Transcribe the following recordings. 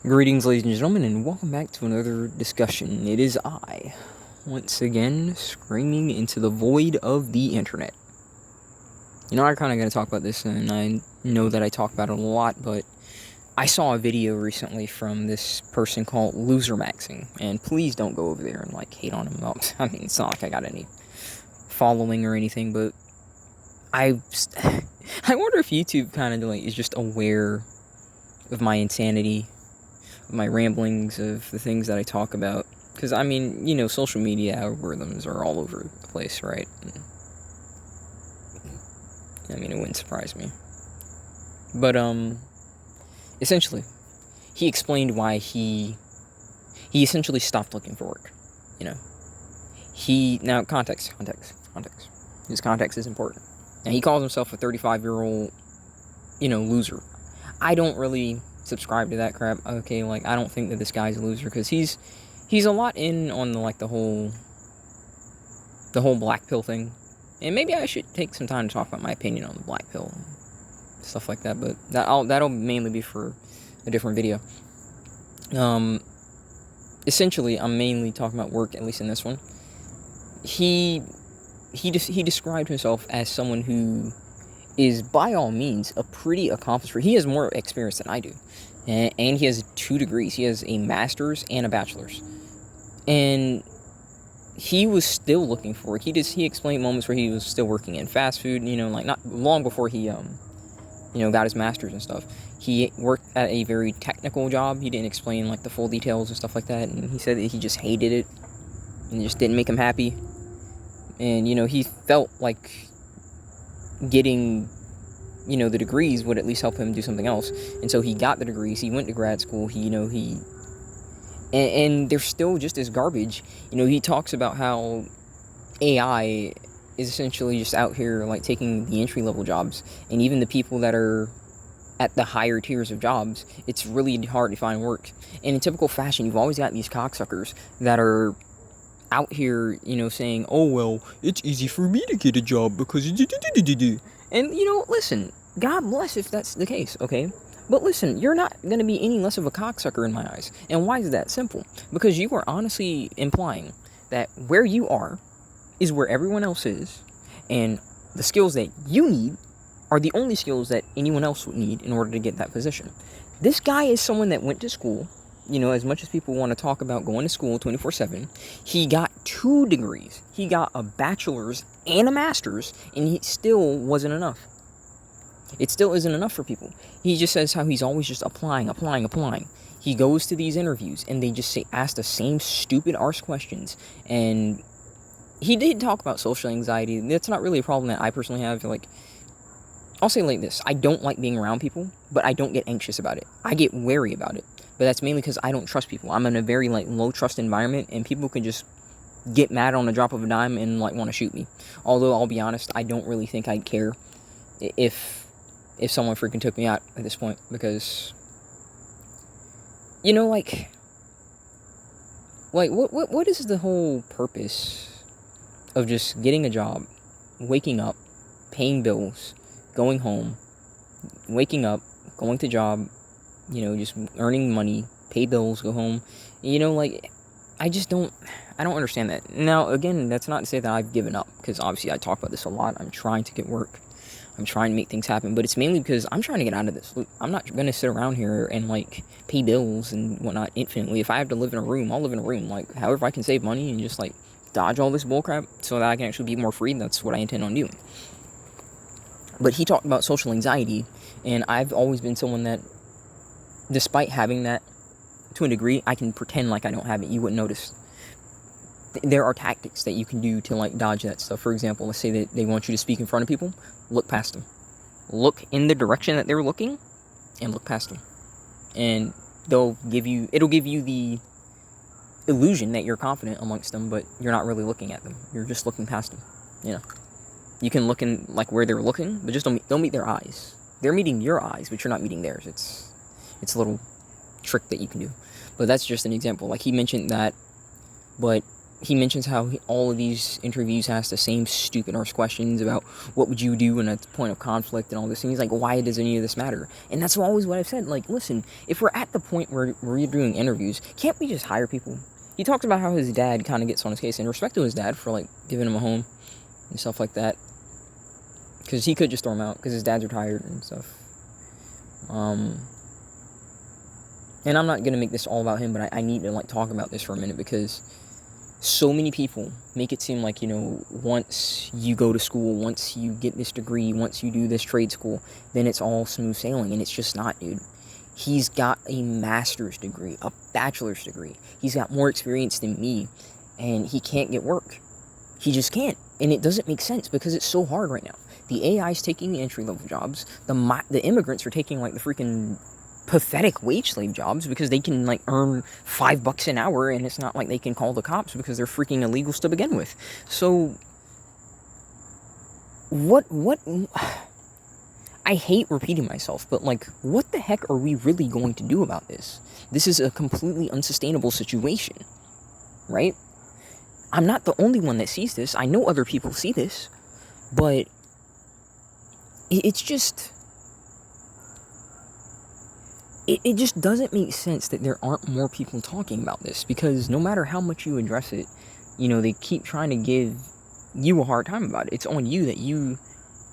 Greetings, ladies and gentlemen, and welcome back to another discussion. It is I, once again, screaming into the void of the internet. I kind of got to talk about this, and I know that I talk about it a lot, but I saw a video recently from this person called Loser Maxing, and please don't go over there and, hate on him. Well, I mean, it's not like I got any following or anything, but I I wonder if YouTube kind of, is just aware of my insanity, my ramblings, of the things that I talk about. Because, I mean, social media algorithms are all over the place, right? I mean, it wouldn't surprise me. But, essentially, he explained why he essentially stopped looking for work. Now, context. His context is important. Now, he calls himself a 35-year-old, loser. I don't really subscribe to that crap. Okay, I don't think that this guy's a loser, because he's a lot in on the whole black pill thing, and maybe I should take some time to talk about my opinion on the black pill and stuff like that. But that'll mainly be for a different video. Essentially, I'm mainly talking about work, at least in this one. He described himself as someone who is, by all means, a pretty accomplished. He has more experience than I do, and he has 2 degrees. He has a master's and a bachelor's, and he was still looking for work. He explained moments where he was still working in fast food. Not long before he got his master's and stuff. He worked at a very technical job. He didn't explain the full details and stuff like that, and he said that he just hated it and it just didn't make him happy. And he felt like getting the degrees would at least help him do something else, and so he got the degrees. He went to grad school. And they're still just as garbage. He talks about how AI is essentially just out here taking the entry level jobs, and even the people that are at the higher tiers of jobs, it's really hard to find work. And in typical fashion, you've always got these cocksuckers that are out here, saying, "Oh well, it's easy for me to get a job because," and listen, God bless if that's the case, okay? But listen, you're not going to be any less of a cocksucker in my eyes. And why is that? Simple. Because you are honestly implying that where you are is where everyone else is, and the skills that you need are the only skills that anyone else would need in order to get that position. This guy is someone that went to school. As much as people want to talk about going to school 24/7, he got 2 degrees. He got a bachelor's and a master's, and he still wasn't enough. It still isn't enough for people. He just says how he's always just applying. He goes to these interviews, and they just ask the same stupid arse questions. And he did talk about social anxiety. That's not really a problem that I personally have. I'll say like this. I don't like being around people, but I don't get anxious about it. I get wary about it. But that's mainly because I don't trust people. I'm in a very low trust environment, and people can just get mad on the drop of a dime and want to shoot me. Although I'll be honest, I don't really think I'd care if someone freaking took me out at this point, because what is the whole purpose of just getting a job, waking up, paying bills, going home, waking up, going to job, just earning money, pay bills, go home. I don't understand that. Now, again, that's not to say that I've given up, because obviously I talk about this a lot. I'm trying to get work. I'm trying to make things happen, but it's mainly because I'm trying to get out of this loop. I'm not going to sit around here and, pay bills and whatnot infinitely. If I have to live in a room, I'll live in a room. However I can save money and just, dodge all this bullcrap so that I can actually be more free, that's what I intend on doing. But he talked about social anxiety, and I've always been someone that, despite having that to a degree, I can pretend like I don't have it. You wouldn't notice. There are tactics that you can do to dodge that stuff. For example, let's say that they want you to speak in front of people. Look past them. Look in the direction that they're looking, and look past them. And it'll give you the illusion that you're confident amongst them, but you're not really looking at them. You're just looking past them. You can look in where they're looking, but just don't meet their eyes. They're meeting your eyes, but you're not meeting theirs. It's a little trick that you can do. But that's just an example. He mentioned that, but he mentions how all of these interviews has the same stupid arse questions about what would you do in a point of conflict and all this. And he's like, why does any of this matter? And that's always what I've said. Like, listen, if we're at the point where we're doing interviews, can't we just hire people? He talks about how his dad kind of gets on his case, and respect to his dad for, like, giving him a home and stuff like that. Because he could just throw him out because his dad's retired and stuff. And I'm not going to make this all about him, but I need to, like, talk about this for a minute, because so many people make it seem like, you know, once you go to school, once you get this degree, once you do this trade school, then it's all smooth sailing, and it's just not, dude. He's got a master's degree, a bachelor's degree. He's got more experience than me, and he can't get work. He just can't, and it doesn't make sense because it's so hard right now. The AI's taking the entry-level jobs. The immigrants are taking, like, the freaking pathetic wage slave jobs because they can, like, earn $5 an hour, and it's not like they can call the cops because they're freaking illegals to begin with. So what I hate repeating myself, but, like, what the heck are we really going to do about this? This is a completely unsustainable situation, right? I'm not the only one that sees this. I know other people see this, but it's just, it just doesn't make sense that there aren't more people talking about this, because no matter how much you address it, you know, they keep trying to give you a hard time about it. It's on you that you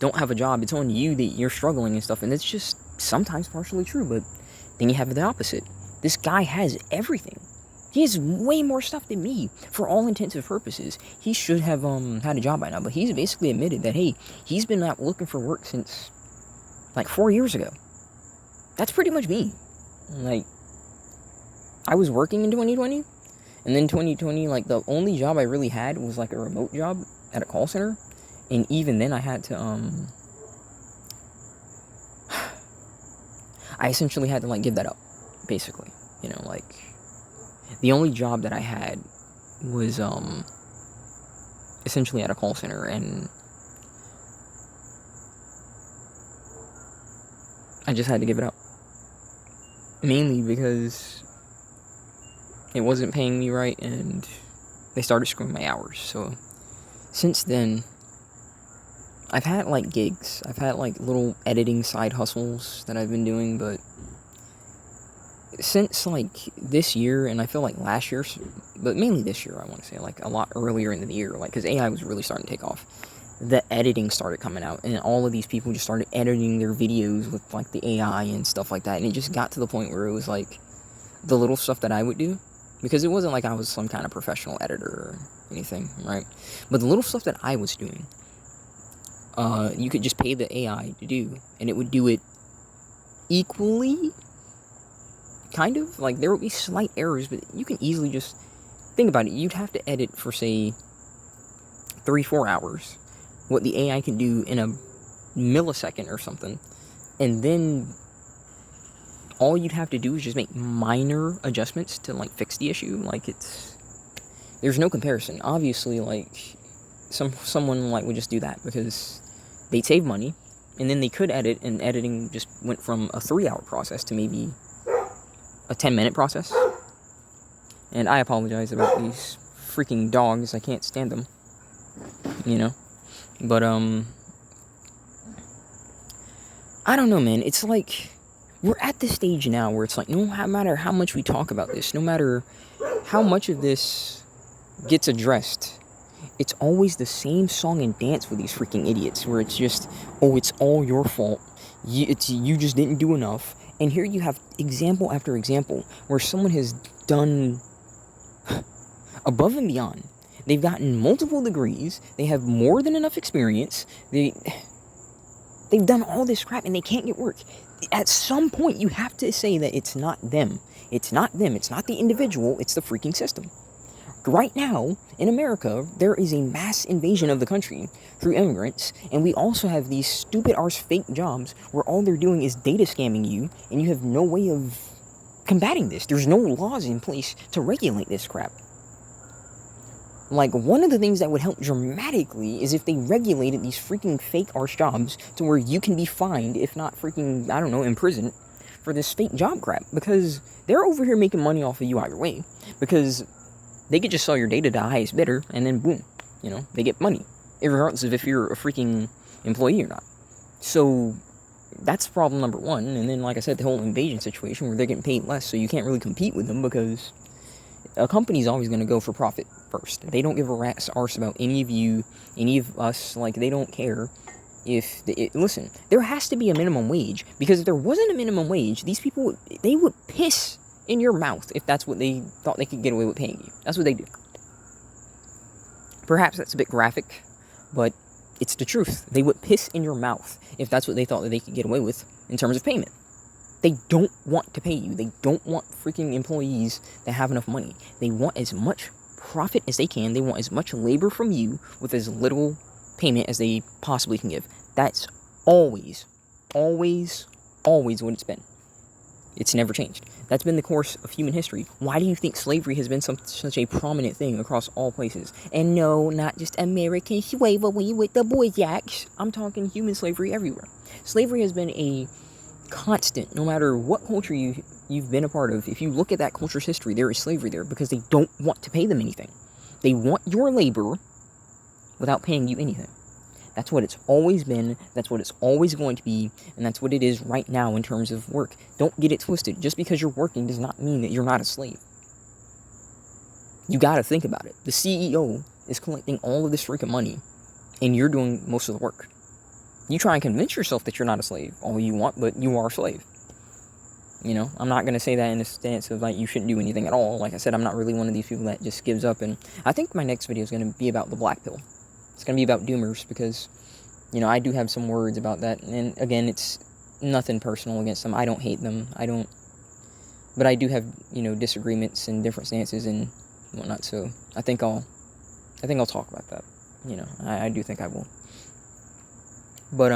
don't have a job. It's on you that you're struggling and stuff, and it's just sometimes partially true, but then you have the opposite. This guy has everything. He has way more stuff than me, for all intents and purposes. He should have had a job by now, but he's basically admitted that, hey, he's been out looking for work since, like, 4 years ago. That's pretty much me. Like, I was working in 2020, and then 2020, like, the only job I really had was, like, a remote job at a call center, and even then I had to, I essentially had to, like, give that up, basically, you know, like, the only job that I had was, essentially at a call center, and I just had to give it up. Mainly because it wasn't paying me right, and they started screwing my hours. So, since then, I've had, like, gigs. I've had, like, little editing side hustles that I've been doing, but since, like, this year, and I feel like last year, but mainly this year, I want to say, like, a lot earlier in the year, like, because AI was really starting to take off, the editing started coming out, and all of these people just started editing their videos with, like, the AI and stuff like that, and it just got to the point where it was, like, the little stuff that I would do, because it wasn't like I was some kind of professional editor or anything, right, but the little stuff that I was doing, you could just pay the AI to do, and it would do it equally, kind of, like, there would be slight errors, but you can easily just, think about it, you'd have to edit for, say, 3-4 hours, what the AI can do in a millisecond or something, and then all you'd have to do is just make minor adjustments to, like, fix the issue. Like, there's no comparison. Obviously, like, someone, like, would just do that because they'd save money, and then they could edit, and editing just went from a 3-hour process to maybe a 10-minute process. And I apologize about these freaking dogs. I can't stand them, you know. But, I don't know, man. It's like, we're at this stage now where it's like, no matter how much we talk about this, no matter how much of this gets addressed, it's always the same song and dance with these freaking idiots, where it's just, oh, it's all your fault. You just didn't do enough. And here you have example after example where someone has done above and beyond. They've gotten multiple degrees. They have more than enough experience. They've done all this crap, and they can't get work. At some point, you have to say that it's not them. It's not them. It's not the individual. It's the freaking system. Right now, in America, there is a mass invasion of the country through immigrants, and we also have these stupid-arse fake jobs where all they're doing is data scamming you, and you have no way of combating this. There's no laws in place to regulate this crap. Like, one of the things that would help dramatically is if they regulated these freaking fake-arse jobs to where you can be fined, if not freaking, I don't know, imprisoned, for this fake job crap. Because they're over here making money off of you either way. Because They could just sell your data to the highest bidder, and then boom, they get money, regardless of if you're a freaking employee or not. So that's problem number one. And then, like I said, the whole invasion situation where they're getting paid less, so you can't really compete with them because a company's always going to go for profit first. They don't give a rat's arse about any of you, any of us. Like, they don't care if... listen, there has to be a minimum wage, because if there wasn't a minimum wage, these people, they would piss in your mouth if that's what they thought they could get away with paying you. That's what they do. Perhaps that's a bit graphic, but it's the truth. They would piss in your mouth if that's what they thought that they could get away with in terms of payment. They don't want to pay you. They don't want freaking employees that have enough money. They want as much profit as they can. They want as much labor from you with as little payment as they possibly can give. That's always, always, always what it's been. It's never changed. That's been the course of human history. Why do you think slavery has been such a prominent thing across all places? And no, not just American slavery with the boy jacks. I'm talking human slavery everywhere. Slavery has been a constant, no matter what culture you've been a part of. If you look at that culture's history, there is slavery there because they don't want to pay them anything. They want your labor without paying you anything. That's what it's always been, that's what it's always going to be, and that's what it is right now in terms of work. Don't get it twisted. Just because you're working does not mean that you're not a slave. You gotta think about it. The CEO is collecting all of this freaking money, and you're doing most of the work. You try and convince yourself that you're not a slave all you want, but you are a slave. I'm not going to say that in the stance of, like, you shouldn't do anything at all. Like I said, I'm not really one of these people that just gives up, and I think my next video is going to be about the black pill. It's going to be about doomers because, I do have some words about that. And again, it's nothing personal against them. I don't hate them. But I do have, disagreements and different stances and whatnot. So I think I'll talk about that. I do think I will. But,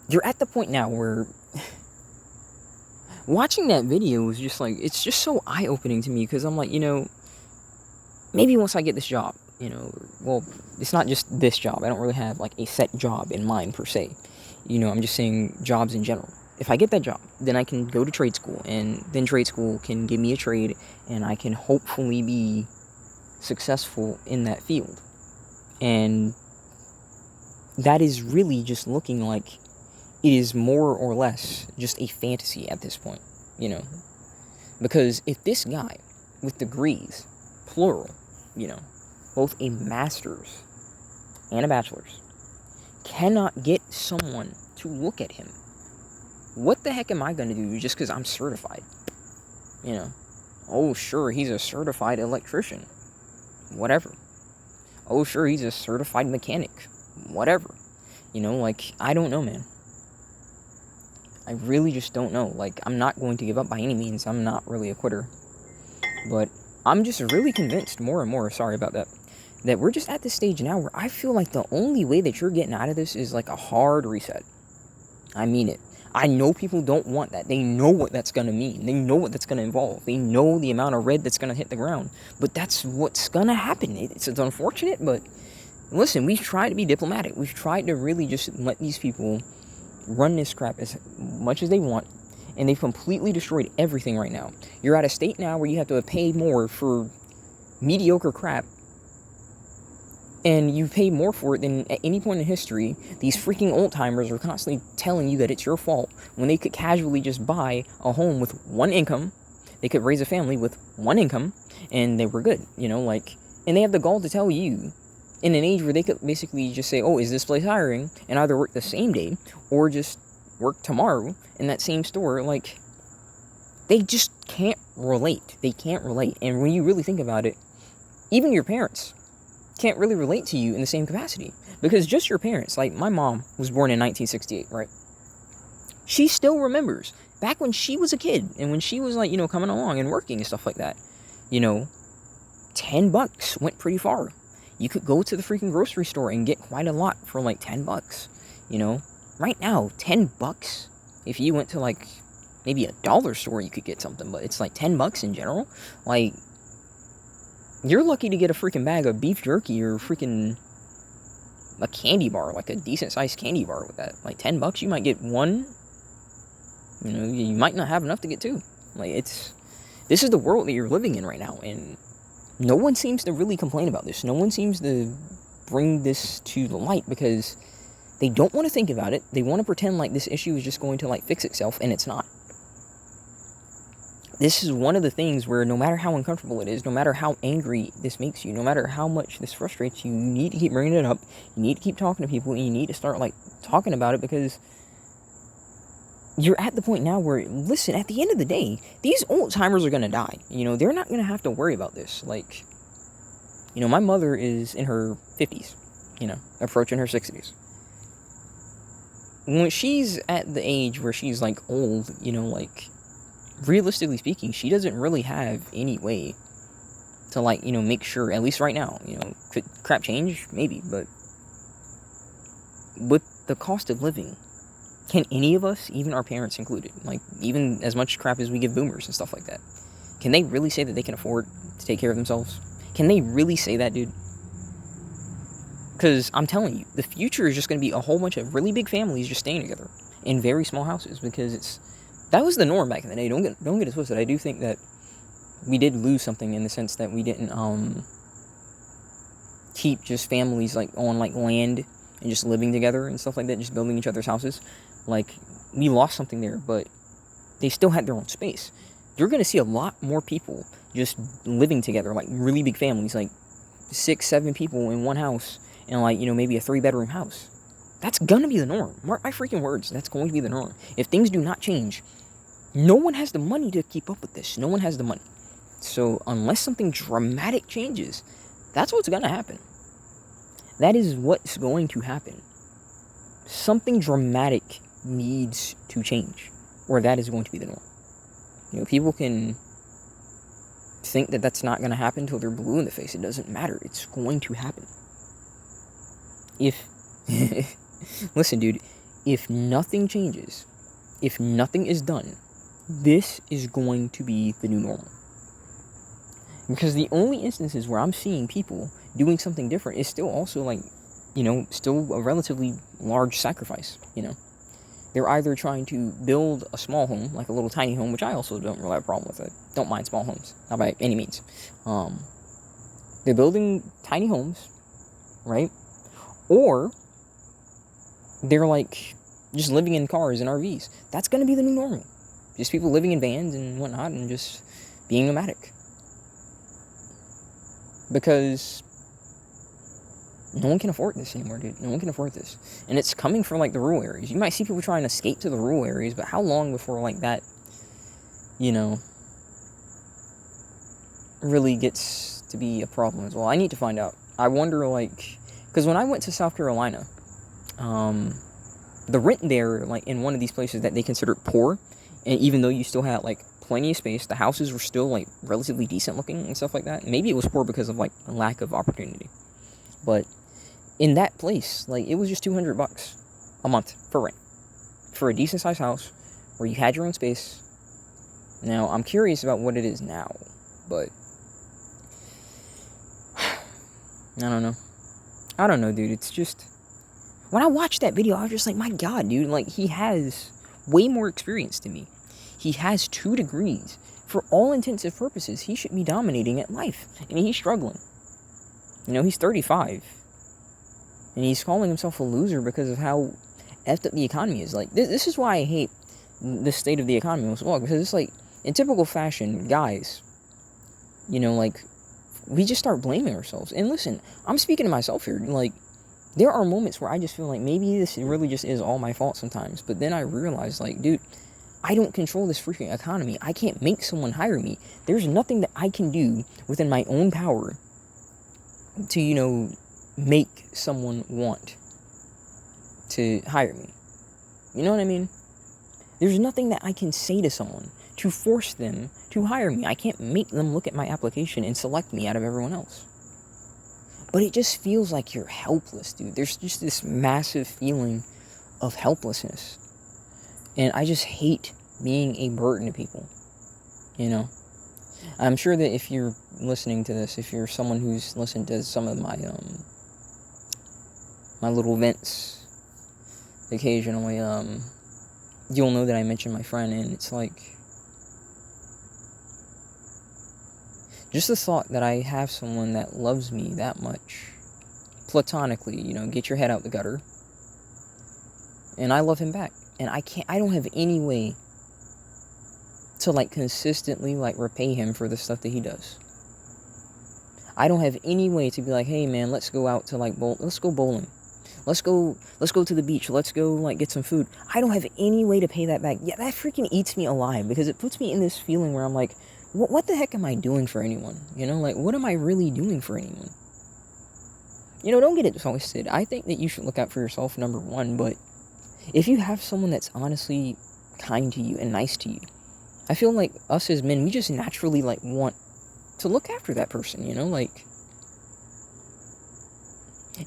you're at the point now where watching that video is just like, it's just so eye-opening to me because I'm like, maybe once I get this job, well, it's not just this job. I don't really have, like, a set job in mind, per se. I'm just saying jobs in general. If I get that job, then I can go to trade school, and then trade school can give me a trade, and I can hopefully be successful in that field. And that is really just looking like it is more or less just a fantasy at this point, Because if this guy with degrees, plural, both a master's and a bachelor's, cannot get someone to look at him, what the heck am I going to do just because I'm certified? Oh, sure, he's a certified electrician. Whatever. Oh, sure, he's a certified mechanic. Whatever. I don't know, man. I really just don't know. I'm not going to give up by any means. I'm not really a quitter. But I'm just really convinced more and more, sorry about that, that we're just at this stage now where I feel like the only way that you're getting out of this is like a hard reset. I mean it. I know people don't want that. They know what that's going to mean. They know what that's going to involve. They know the amount of red that's going to hit the ground. But that's what's going to happen. It's unfortunate, but listen, we've tried to be diplomatic. We've tried to really just let these people run this crap as much as they want, and they've completely destroyed everything right now. You're at a state now where you have to pay more for mediocre crap, and you pay more for it than at any point in history. These freaking old-timers are constantly telling you that it's your fault when they could casually just buy a home with one income. They could raise a family with one income, and they were good, and they have the gall to tell you in an age where they could basically just say, oh, is this place hiring? And either work the same day or just work tomorrow in that same store. They just can't relate. They can't relate. And when you really think about it, even your parents can't really relate to you in the same capacity. Because just your parents, like my mom was born in 1968, right? She still remembers back when she was a kid and when she was coming along and working and stuff like that. $10 went pretty far. You could go to the freaking grocery store and get quite a lot for like $10. Right now, $10. If you went to maybe a dollar store, you could get something, but it's like $10 in general. You're lucky to get a freaking bag of beef jerky or freaking a candy bar, like a decent sized candy bar with that. $10, you might get one. You might not have enough to get two. It's This is the world that you're living in right now, and no one seems to really complain about this. No one seems to bring this to the light because they don't want to think about it. They want to pretend like this issue is just going to like fix itself, and it's not. This is one of the things where no matter how uncomfortable it is, no matter how angry this makes you, no matter how much this frustrates you, you need to keep bringing it up. You need to keep talking to people, and you need to start like talking about it, because you're at the point now where, listen, at the end of the day, these old timers are going to die. You know, they're not going to have to worry about this. Like, you know, my mother is in her 50s, you know, approaching her 60s. When she's at the age where she's like old, you know, like, realistically speaking, she doesn't really have any way to, like, you know, make sure, at least right now, you know, could crap change? Maybe, but with the cost of living, can any of us, even our parents included, like, even as much crap as we give boomers and stuff like that, can they really say that they can afford to take care of themselves? Can they really say that, dude? Because I'm telling you, the future is just going to be a whole bunch of really big families just staying together in very small houses, because that was the norm back in the day. Don't get it twisted. I do think that we did lose something in the sense that we didn't keep just families like on like land and just living together and stuff like that, just building each other's houses. Like, we lost something there, but they still had their own space. You're going to see a lot more people just living together, like really big families, like 6-7 people in one house, and like, you know, maybe a 3-bedroom house. That's going to be the norm. Mark my freaking words. That's going to be the norm. If things do not change, no one has the money to keep up with this. No one has the money. So unless something dramatic changes, that's what's going to happen. That is what's going to happen. Something dramatic needs to change, or that is going to be the norm. You know, people can think that that's not going to happen until they're blue in the face. It doesn't matter. It's going to happen. If listen, dude, if nothing changes, if nothing is done, this is going to be the new normal. Because the only instances where I'm seeing people doing something different is still also, like, you know, still a relatively large sacrifice, you know. They're either trying to build a small home, like a little tiny home, which I also don't really have a problem with. I don't mind small homes, not by any means. They're building tiny homes, right? Or they're, like, just living in cars and RVs. That's going to be the new normal. Just people living in vans and whatnot and just being nomadic. Because no one can afford this anymore, dude. No one can afford this. And it's coming from, like, the rural areas. You might see people trying to escape to the rural areas, but how long before, like, that, you know, really gets to be a problem as well? I need to find out. I wonder, like, because when I went to South Carolina, the rent there, like, in one of these places that they considered poor, and even though you still had, like, plenty of space, the houses were still, like, relatively decent looking and stuff like that. Maybe it was poor because of, like, a lack of opportunity. But in that place, like, it was just $200 a month for rent, for a decent sized house where you had your own space. Now, I'm curious about what it is now, but I don't know, dude. It's just, when I watched that video, I was just like, my God, dude, like, he has way more experience than me. He has 2 degrees. For all intents and purposes, he should be dominating at life, and he's struggling. You know, he's 35, and he's calling himself a loser because of how effed up the economy is. Like, this is why I hate the state of the economy most of all, because it's like, in typical fashion, guys, you know, like, we just start blaming ourselves. And listen, I'm speaking to myself here. Like, there are moments where I just feel like maybe this really just is all my fault sometimes. But then I realize, like, dude, I don't control this freaking economy. I can't make someone hire me. There's nothing that I can do within my own power to, you know, make someone want to hire me. You know what I mean? There's nothing that I can say to someone to force them to hire me. I can't make them look at my application and select me out of everyone else. But it just feels like you're helpless, dude. There's just this massive feeling of helplessness. And I just hate being a burden to people, you know? I'm sure that if you're listening to this, if you're someone who's listened to some of my, my little vents occasionally, you'll know that I mentioned my friend, and it's like, Just the thought that I have someone that loves me that much, platonically, get your head out the gutter, and I love him back. And I don't have any way to, like, consistently, like, repay him for the stuff that he does. I don't have any way to be like, hey, man, let's go out to, like, let's go bowling. Let's go to the beach. Let's go, like, get some food. I don't have any way to pay that back. Yeah, that freaking eats me alive, because it puts me in this feeling where I'm like, what the heck am I doing for anyone? Like, what am I really doing for anyone? Don't get it twisted. I think that you should look out for yourself, number one, but if you have someone that's honestly kind to you and nice to you, I feel like us as men, we just naturally, like, want to look after that person, like,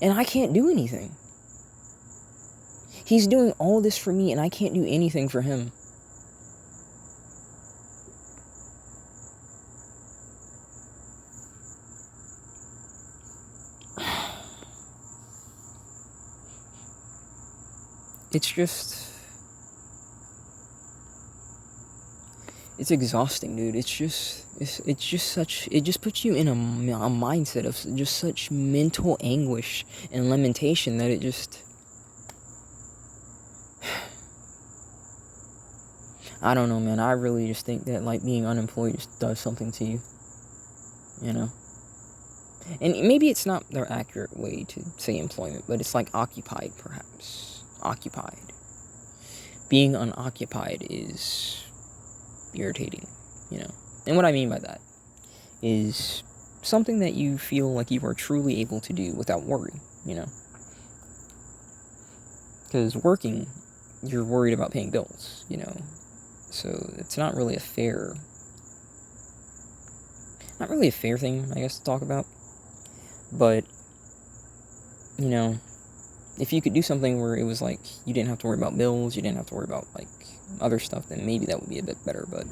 and I can't do anything. He's doing all this for me, and I can't do anything for him. It's exhausting, dude. It just puts you in a mindset of just such mental anguish and lamentation that it just, I don't know, man. I really just think that, like, being unemployed just does something to you, And maybe it's not the accurate way to say employment, but it's like occupied, perhaps. Occupied. Being unoccupied is irritating, And what I mean by that is something that you feel like you are truly able to do without worry, Because working, you're worried about paying bills, So it's not really a fair thing, I guess, to talk about. But, if you could do something where it was like you didn't have to worry about bills, you didn't have to worry about, like, other stuff, then maybe that would be a bit better. But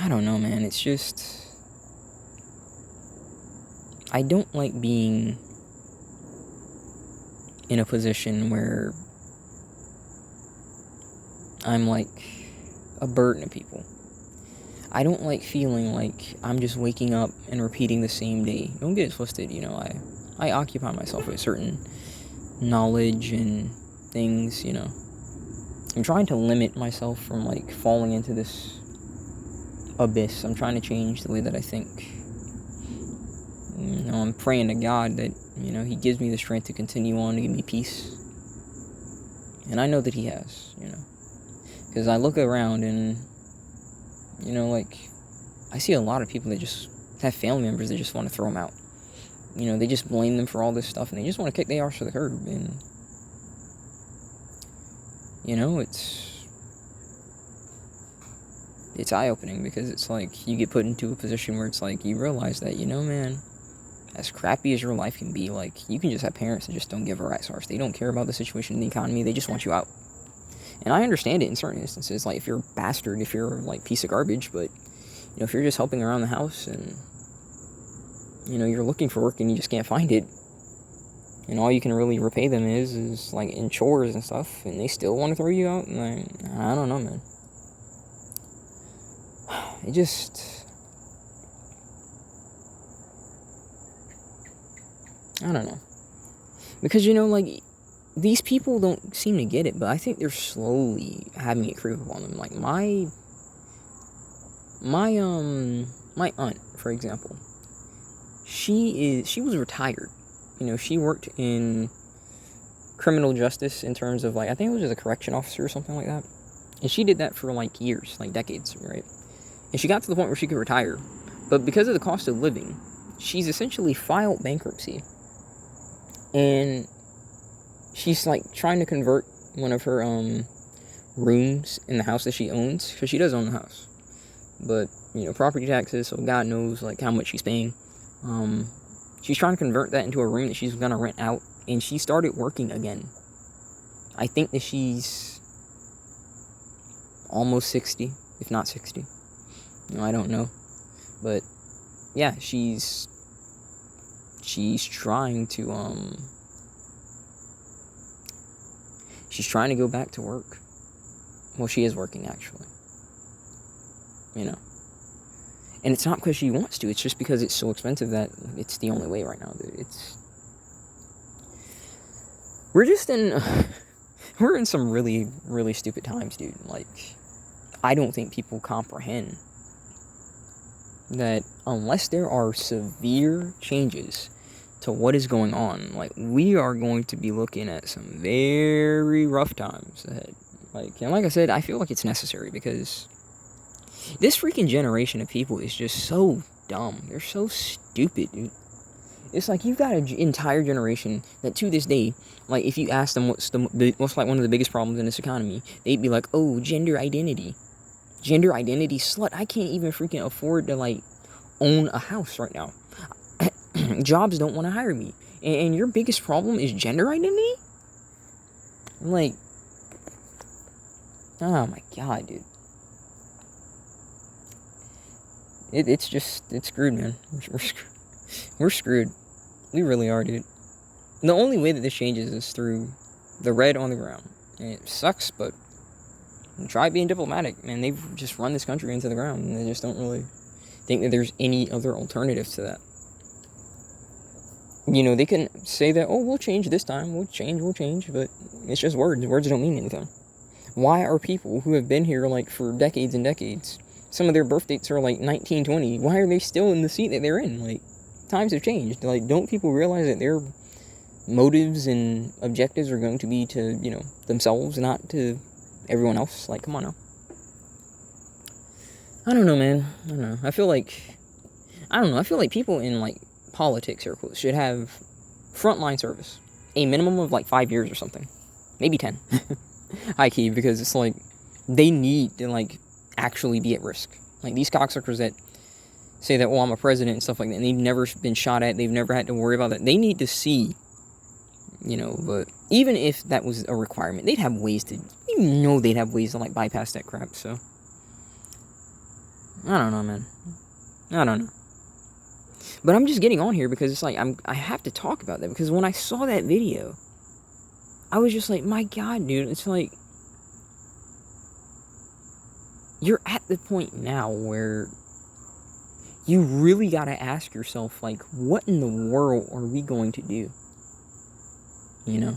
I don't know, man. It's just, I don't like being in a position where I'm like a burden to people. I don't like feeling like I'm just waking up and repeating the same day. Don't get it twisted, I occupy myself with certain knowledge and things, I'm trying to limit myself from, like, falling into this abyss. I'm trying to change the way that I think. I'm praying to God that, He gives me the strength to continue on, to give me peace. And I know that He has, Because I look around and, like, I see a lot of people that just have family members that just want to throw them out. They just blame them for all this stuff, and they just want to kick their arse to the curb. And, it's eye-opening, because it's like you get put into a position where it's like you realize that, man, as crappy as your life can be, like, you can just have parents that just don't give a rat's arse. They don't care about the situation in the economy. They just want you out. And I understand it in certain instances, like, if you're a bastard, if you're, like, piece of garbage, but, if you're just helping around the house and, you're looking for work and you just can't find it, and all you can really repay them is like, in chores and stuff, and they still want to throw you out, and, like, I don't know, man. It just, I don't know. Because, like, these people don't seem to get it, but I think they're slowly having it creep up on them. Like, my aunt, for example, she was retired. She worked in criminal justice in terms of, like, I think it was as a correction officer or something like that. And she did that for, like, years, like, decades, right? And she got to the point where she could retire. But because of the cost of living, she's essentially filed bankruptcy. And she's, like, trying to convert one of her rooms in the house that she owns, because she does own the house. But, property taxes, so God knows, like, how much she's paying. She's trying to convert that into a room that she's gonna rent out, and she started working again. I think that she's almost 60, if not 60. I don't know. But, yeah, she's trying to, she's trying to go back to work. Well, she is working, actually. you know. And it's not because she wants to. It's just because it's so expensive that it's the only way right now, dude. We're just in... we're in some really, really stupid times, dude. Like, I don't think people comprehend that unless there are severe changes to what is going on, like, we are going to be looking at some very rough times ahead. And like I said, I feel like it's necessary because this freaking generation of people is just so dumb. They're so stupid, dude. It's like you've got an entire generation that to this day, like, if you ask them what's like one of the biggest problems in this economy, they'd be like, oh, gender identity, slut. I can't even freaking afford to, like, own a house right now. Jobs don't want to hire me. And your biggest problem is gender identity? Like, oh my god, dude. It's screwed, man. We're screwed. We really are, dude. The only way that this changes is through the red on the ground. And it sucks, but try being diplomatic, man. They've just run this country into the ground, and they just don't really think that there's any other alternative to that. You know, they can say that, oh, we'll change this time, we'll change, but it's just words. Words don't mean anything. Why are people who have been here, like, for decades and decades, some of their birth dates are, like, 1920, why are they still in the seat that they're in? Like, times have changed. Like, don't people realize that their motives and objectives are going to be to, you know, themselves, not to everyone else? Like, come on now. I don't know, man. I don't know. I feel like people in, like, politics circles should have frontline service. A minimum of, like, 5 years or something. Maybe 10. High key, because it's like, they need to, like, actually be at risk. Like, these cocksuckers that say that, oh, I'm a president and stuff like that, and they've never been shot at, they've never had to worry about that. They need to see, you know, but even if that was a requirement, they'd have ways to like bypass that crap. So I don't know, man. I don't know. But I'm just getting on here because it's like I have to talk about that, because when I saw that video, I was just like, my god, dude. It's like, you're at the point now where you really gotta ask yourself, like, what in the world are we going to do? You know?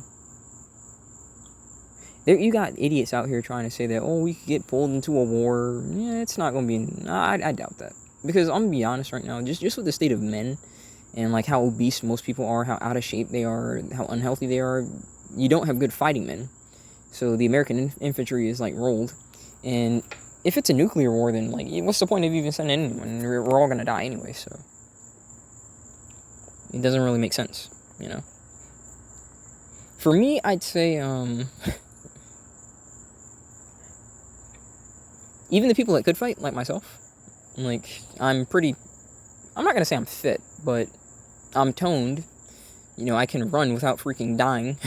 You got idiots out here trying to say that, oh, we could get pulled into a war. Yeah, it's not gonna be... I doubt that. Because I'm gonna be honest right now, just with the state of men, and, like, how obese most people are, how out of shape they are, how unhealthy they are, you don't have good fighting men. So the American infantry is, like, rolled. And if it's a nuclear war, then, like, what's the point of even sending anyone? We're all gonna die anyway, so it doesn't really make sense, you know? For me, I'd say, even the people that could fight, like myself, like, I'm not gonna say I'm fit, but I'm toned. You know, I can run without freaking dying,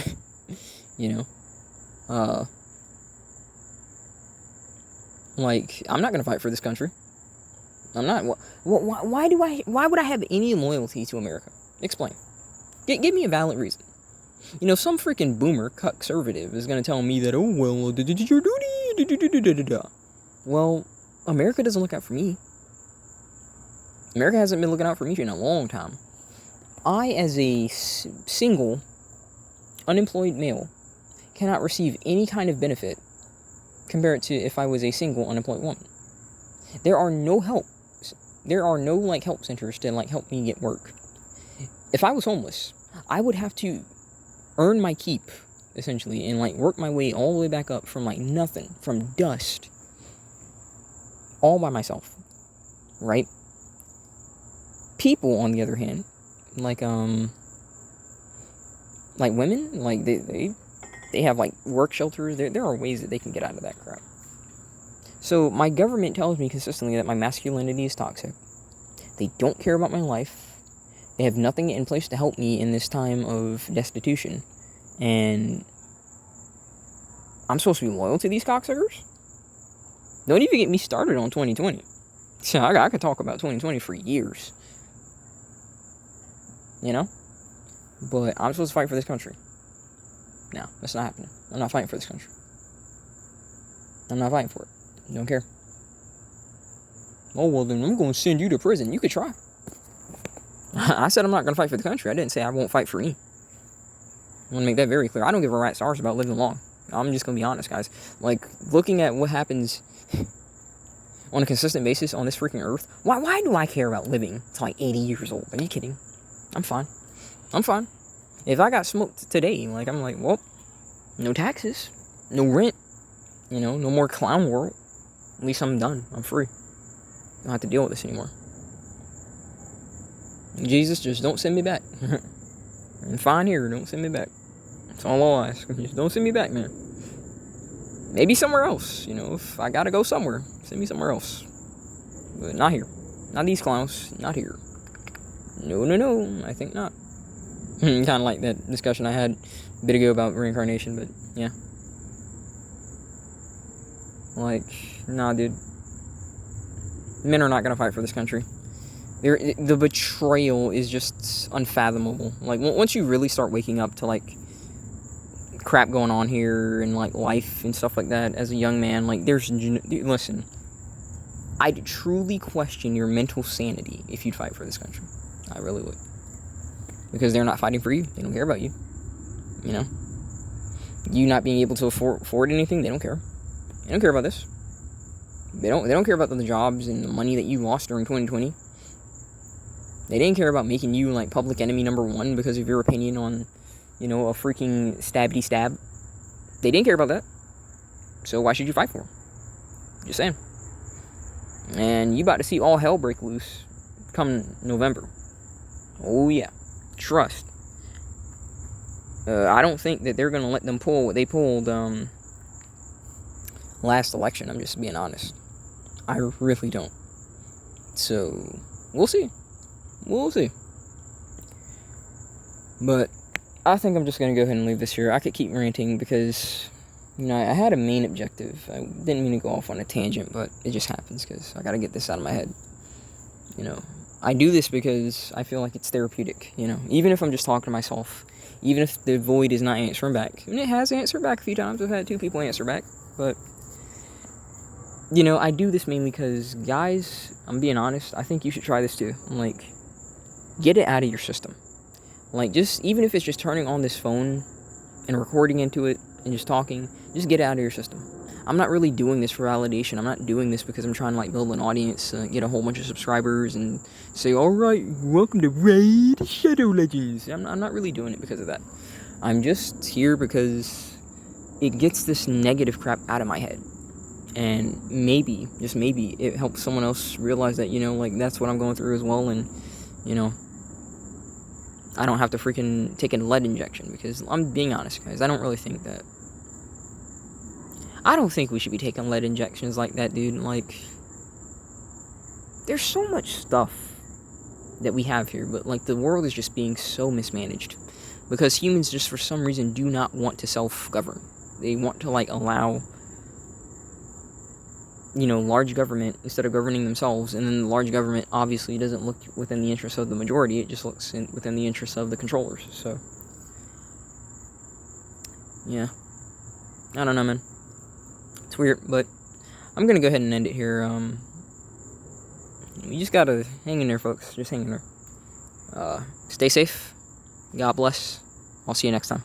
you know? Like, I'm not gonna fight for this country. I'm not. Why would I have any loyalty to America? Explain. Give me a valid reason. You know, some freaking boomer conservative is gonna tell me that, oh, well, did your duty. Well, America doesn't look out for me. America hasn't been looking out for me in a long time. I, as a single, unemployed male, cannot receive any kind of benefit compared to if I was a single unemployed woman. There are no help. There are no, like, help centers to, like, help me get work. If I was homeless, I would have to earn my keep, essentially, and, like, work my way all the way back up from, like, nothing, from dust, all by myself, right? People, on the other hand, like women, like, they have, like, work shelters. There are ways that they can get out of that crap. So my government tells me consistently that my masculinity is toxic. They don't care about my life. They have nothing in place to help me in this time of destitution. And I'm supposed to be loyal to these cocksuckers? Don't even get me started on 2020. So I could talk about 2020 for years. You know? But I'm supposed to fight for this country. No, that's not happening. I'm not fighting for this country. I'm not fighting for it. Don't care. Oh, well, then I'm going to send you to prison. You could try. I said I'm not going to fight for the country. I didn't say I won't fight for me. I want to make that very clear. I don't give a rat's arse about living long. I'm just going to be honest, guys. Like, looking at what happens on a consistent basis on this freaking earth, why do I care about living to like 80 years old? Are you kidding? I'm fine. If I got smoked today, like, I'm like, well, no taxes, no rent, no more clown world. At least I'm done. I'm free. I don't have to deal with this anymore. Jesus, just don't send me back. I'm fine here. Don't send me back. That's all I'll ask. Just don't send me back, man. Maybe somewhere else. If I gotta go somewhere, send me somewhere else. But not here. Not these clowns. Not here. No. I think not. Kind of like that discussion I had a bit ago about reincarnation, but yeah. Like, nah, dude. Men are not gonna fight for this country. The betrayal is just unfathomable. Like, once you really start waking up to, like, crap going on here and, like, life and stuff like that as a young man, like, listen, I'd truly question your mental sanity if you'd fight for this country. I really would. Because they're not fighting for you. They don't care about you. You not being able to afford anything, they don't care. They don't care about this. They don't care about the jobs and the money that you lost during 2020. They didn't care about making you, like, public enemy number one because of your opinion on, a freaking stabby stab. They didn't care about that. So why should you fight for them? Just saying. And you about to see all hell break loose come November. Oh, yeah. Trust. I don't think that they're going to let them pull what they pulled last election. I'm just being honest. I really don't. So, we'll see. But I think I'm just going to go ahead and leave this here. I could keep ranting because, I had a main objective. I didn't mean to go off on a tangent, but it just happens because I got to get this out of my head. I do this because I feel like it's therapeutic, even if I'm just talking to myself, even if the void is not answering back. And it has answered back a few times. I've had 2 people answer back, but, I do this mainly because, guys, I'm being honest, I think you should try this too. Like, get it out of your system. Like, even if it's just turning on this phone and recording into it and just talking, just get it out of your system. I'm not really doing this for validation. I'm not doing this because I'm trying to, like, build an audience, get a whole bunch of subscribers and say, alright, welcome to Raid Shadow Legends. I'm not really doing it because of that. I'm just here because it gets this negative crap out of my head. And maybe, just maybe, it helps someone else realize that, that's what I'm going through as well. And, I don't have to freaking take a lead injection because I'm being honest, guys. I don't think we should be taking lead injections like that, dude. Like, there's so much stuff that we have here, but, like, the world is just being so mismanaged because humans just for some reason do not want to self-govern. They want to, like, allow, large government instead of governing themselves, and then the large government obviously doesn't look within the interests of the majority. It just looks within the interests of the controllers. So, yeah. I don't know, man. It's weird, but I'm gonna go ahead and end it here. You just gotta hang in there, folks. Just hang in there. Stay safe. God bless. I'll see you next time.